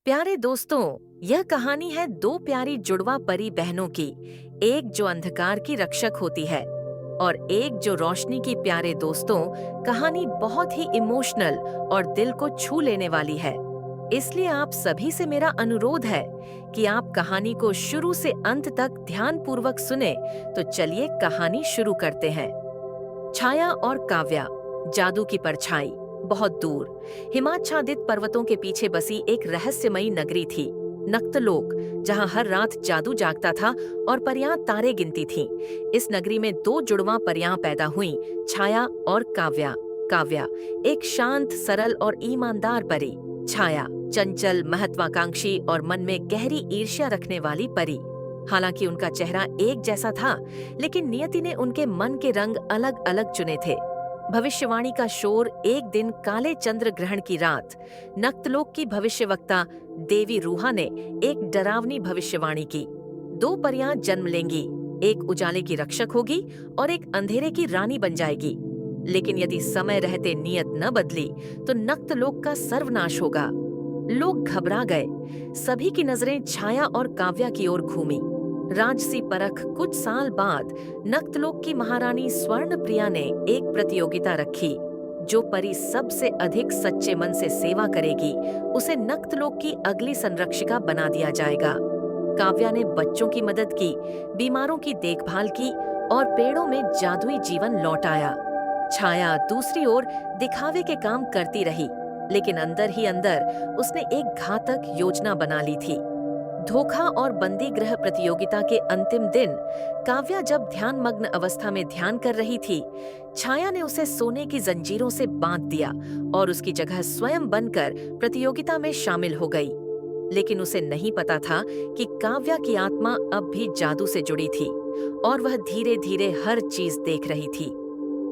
प्यारे दोस्तों, यह कहानी है दो प्यारी जुड़वा परी बहनों की। एक जो अंधकार की रक्षक होती है और एक जो रोशनी की। प्यारे दोस्तों, कहानी बहुत ही इमोशनल और दिल को छू लेने वाली है। इसलिए आप सभी से मेरा अनुरोध है कि आप कहानी को शुरू से अंत तक ध्यानपूर्वक सुने। तो चलिए कहानी शुरू करते हैं। छाया और काव्या। जादू की परछाई। बहुत दूर हिमाच्छादित पर्वतों के पीछे बसी एक रहस्यमयी नगरी थी, नक्तलोक, जहां हर रात जादू जागता था और परियां तारे गिनती थीं। इस नगरी में दो जुड़वां परियां पैदा हुईं, छाया और काव्या। काव्या एक शांत, सरल और ईमानदार परी। छाया चंचल, महत्वाकांक्षी और मन में गहरी ईर्ष्या रखने वाली परी। हालांकि उनका चेहरा एक जैसा था, लेकिन नियति ने उनके मन के रंग अलग अलग चुने थे। भविष्यवाणी का शोर। एक दिन काले चंद्र ग्रहण की रात नक्तलोक की भविष्यवक्ता देवी रूहा ने एक डरावनी भविष्यवाणी की। दो परियां जन्म लेंगी, एक उजाले की रक्षक होगी और एक अंधेरे की रानी बन जाएगी। लेकिन यदि समय रहते नियत न बदली तो नक्तलोक का सर्वनाश होगा। लोग घबरा गए। सभी की नजरें छाया और काव्या की ओर घूमी। राजसी परख। कुछ साल बाद नक्तलोक की महारानी स्वर्णप्रिया ने एक प्रतियोगिता रखी। जो परी सबसे अधिक सच्चे मन से सेवा करेगी, उसे नक्तलोक की अगली संरक्षिका बना दिया जाएगा। काव्या ने बच्चों की मदद की, बीमारों की देखभाल की और पेड़ों में जादुई जीवन लौटाया। छाया दूसरी ओर दिखावे के काम करती रही, लेकिन अंदर ही अंदर उसने एक घातक योजना बना ली थी। धोखा और बंदी गृह प्रतियोगिता के अंतिम दिन काव्या जब ध्यानमग्न अवस्था में ध्यान कर रही थी, छाया ने उसे सोने की जंजीरों से बांध दिया और उसकी जगह स्वयं बनकर प्रतियोगिता में शामिल हो गई। लेकिन उसे नहीं पता था कि काव्या की आत्मा अब भी जादू से जुड़ी थी और वह धीरे धीरे हर चीज देख रही थी।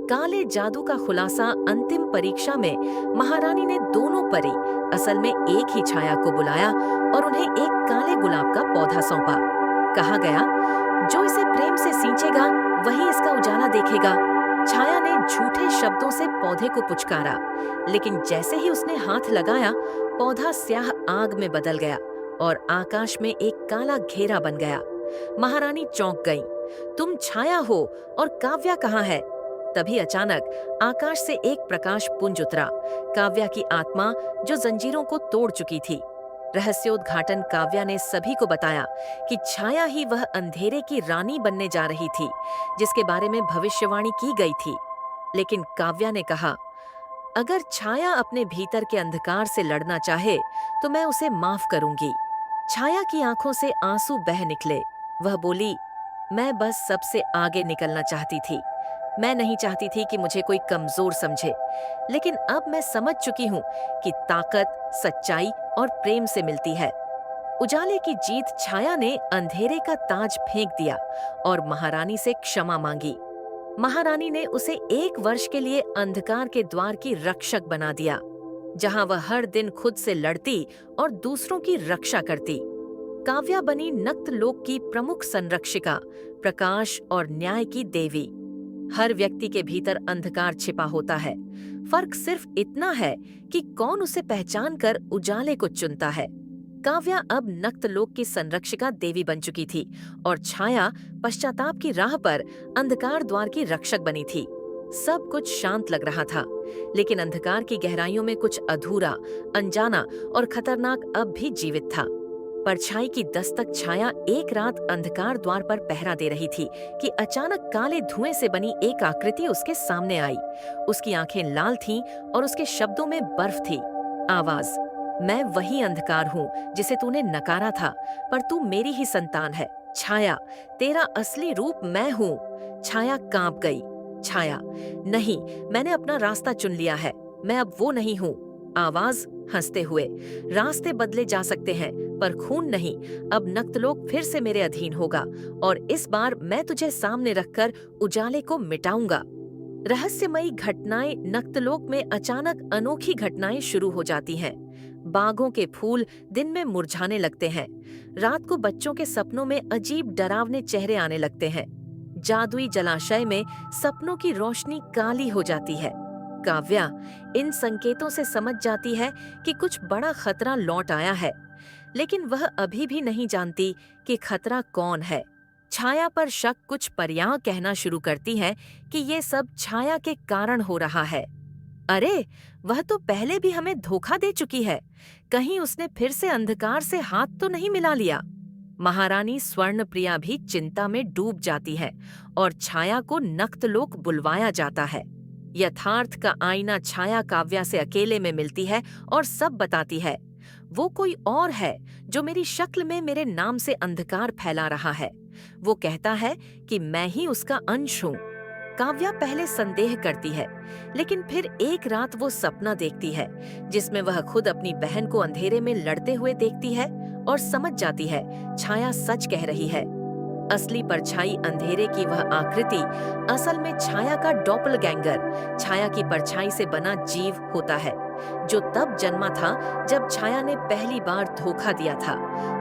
काले जादू का खुलासा। अंतिम परीक्षा में महारानी ने दोनों परी, असल में एक ही छाया को बुलाया और उन्हें एक काले गुलाब का पौधा सौंपा। कहा गया, जो इसे प्रेम से सींचेगा वही इसका उजाला देखेगा। छाया ने झूठे शब्दों से पौधे को पुचकारा, लेकिन जैसे ही उसने हाथ लगाया, पौधा स्याह आग में बदल गया और आकाश में एक काला घेरा बन गया। महारानी चौंक गई। तुम छाया हो और काव्या कहाँ है? तभी अचानक आकाश से एक प्रकाश पुंज उतरा, काव्या की आत्मा जो जंजीरों को तोड़ चुकी थी। रहस्योद्घाटन। काव्या ने सभी को बताया कि छाया ही वह अंधेरे की रानी बनने जा रही थी, जिसके बारे में भविष्यवाणी की गई थी। लेकिन काव्या ने कहा, अगर छाया अपने भीतर के अंधकार से लड़ना चाहे तो मैं उसे माफ करूंगी। छाया की आंखों से आंसू बह निकले। वह बोली, मैं बस सबसे आगे निकलना चाहती थी। मैं नहीं चाहती थी कि मुझे कोई कमजोर समझे, लेकिन अब मैं समझ चुकी हूँ कि ताकत सच्चाई और प्रेम से मिलती है। उजाले की जीत। छाया ने अंधेरे का ताज फेंक दिया और महारानी से क्षमा मांगी। महारानी ने उसे 1 वर्ष के लिए अंधकार के द्वार की रक्षक बना दिया, जहां वह हर दिन खुद से लड़ती और दूसरों की रक्षा करती। काव्या बनी नक्तलोक की प्रमुख संरक्षिका, प्रकाश और न्याय की देवी। हर व्यक्ति के भीतर अंधकार छिपा होता है। फर्क सिर्फ इतना है कि कौन उसे पहचान कर उजाले को चुनता है। काव्या अब नक्तलोक की संरक्षिका देवी बन चुकी थी और छाया पश्चाताप की राह पर अंधकार द्वार की रक्षक बनी थी। सब कुछ शांत लग रहा था, लेकिन अंधकार की गहराइयों में कुछ अधूरा, अनजाना और खतरनाक अब भी जीवित था। परछाई की दस्तक। छाया एक रात अंधकार द्वार पर पहरा दे रही थी कि अचानक काले धुएं से बनी एक आकृति उसके सामने आई। उसकी आंखें लाल थीं और उसके शब्दों में बर्फ थी। आवाज, मैं वही अंधकार हूँ जिसे तूने नकारा था, पर तू मेरी ही संतान है। छाया, तेरा असली रूप मैं हूँ। छाया कांप गई। छाया, नहीं, मैंने अपना रास्ता चुन लिया है, मैं अब वो नहीं हूँ। आवाज हंसते हुए, रास्ते बदले जा सकते हैं पर खून नहीं। अब नक्तलोक फिर से मेरे अधीन होगा और इस बार मैं तुझे सामने रखकर उजाले को मिटाऊंगा। रहस्यमयी घटनाएं। नक्तलोक में अचानक अनोखी घटनाएं शुरू हो जाती हैं। बागों के फूल दिन में मुरझाने लगते हैं। रात को बच्चों के सपनों में अजीब डरावने चेहरे आने लगते हैं। जादुई जलाशय में सपनों की रोशनी काली हो जाती है। काव्या इन संकेतों से समझ जाती है कि कुछ बड़ा खतरा लौट आया है, लेकिन वह अभी भी नहीं जानती कि खतरा कौन है। छाया पर शक कुछ परियां कहना शुरू करती है कि ये सब छाया के कारण हो रहा है। अरे, वह तो पहले भी हमें धोखा दे चुकी है। कहीं उसने फिर से अंधकार से हाथ तो नहीं मिला लिया। महारानी स्वर्णप्रिया भी चिंता में डूब जाती है और छाया को नक्तलोक बुलवाया जाता है। यथार्थ का आईना छाया काव्या से अकेले में मिलती है और सब बताती है। वो कोई और है जो मेरी शक्ल में मेरे नाम से अंधकार फैला रहा है। वो कहता है कि मैं ही उसका अंश हूँ। काव्या पहले संदेह करती है, लेकिन फिर एक रात वो सपना देखती है जिसमें वह खुद अपनी बहन को अंधेरे में लड़ते हुए देखती है और समझ जाती है छाया सच कह रही है। असली परछाई अंधेरे की वह आकृति असल में छाया का डॉपलगैंगर, छाया की परछाई से बना जीव होता है, जो तब जन्मा था जब छाया ने पहली बार धोखा दिया था।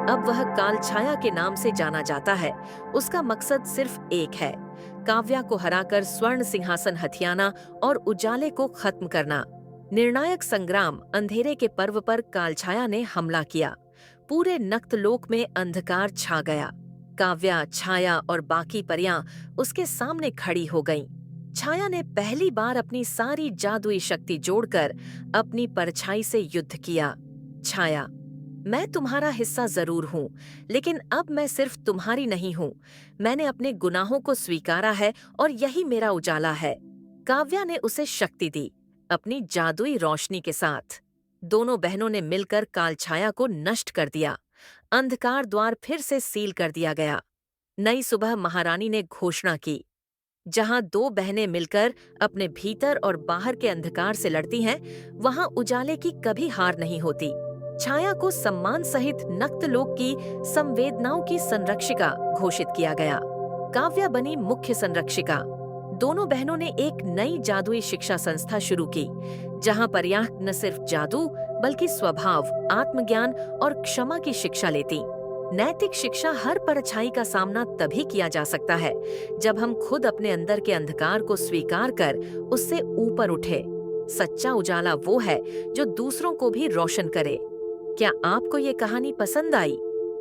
अब वह काल छाया के नाम से जाना जाता है। उसका मकसद सिर्फ एक है, काव्या को हराकर स्वर्ण सिंहासन हथियाना और उजाले को खत्म करना। निर्णायक संग्राम अंधेरे के पर्व पर कालछाया ने हमला किया। पूरे नक्तलोक में अंधकार छा गया। काव्या, छाया और बाकी परियां उसके सामने खड़ी हो गईं। छाया ने पहली बार अपनी सारी जादुई शक्ति जोड़कर अपनी परछाई से युद्ध किया। छाया, मैं तुम्हारा हिस्सा जरूर हूँ, लेकिन अब मैं सिर्फ तुम्हारी नहीं हूँ। मैंने अपने गुनाहों को स्वीकारा है और यही मेरा उजाला है। काव्या ने उसे शक्ति दी, अपनी जादुई रोशनी के साथ। दोनों बहनों ने मिलकर कालछाया को नष्ट कर दिया। अंधकार द्वार फिर से सील कर दिया गया। नई सुबह महारानी ने घोषणा की, जहां दो बहनें मिलकर अपने भीतर और बाहर के अंधकार से लड़ती हैं, वहां उजाले की कभी हार नहीं होती। छाया को सम्मान सहित नक्तलोक की संवेदनाओं की संरक्षिका घोषित किया गया। काव्या बनी मुख्य संरक्षिका। दोनों बहनों ने एक नई जादुई शिक्षा संस्था शुरू की, जहां परियां न सिर्फ जादू बल्कि स्वभाव, आत्मज्ञान और क्षमा की शिक्षा लेती। नैतिक शिक्षा हर परछाई का सामना तभी किया जा सकता है जब हम खुद अपने अंदर के अंधकार को स्वीकार कर उससे ऊपर उठे। सच्चा उजाला वो है जो दूसरों को भी रोशन करे। क्या आपको ये कहानी पसंद आई?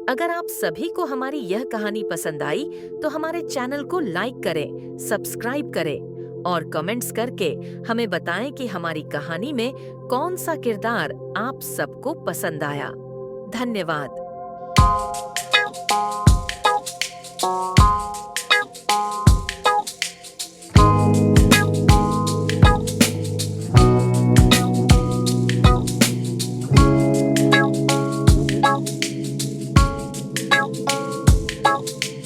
अगर आप सभी को हमारी यह कहानी पसंद आई तो हमारे चैनल को लाइक करें, सब्सक्राइब करें और कमेंट्स करके हमें बताएं कि हमारी कहानी में कौन सा किरदार आप सबको पसंद आया। धन्यवाद।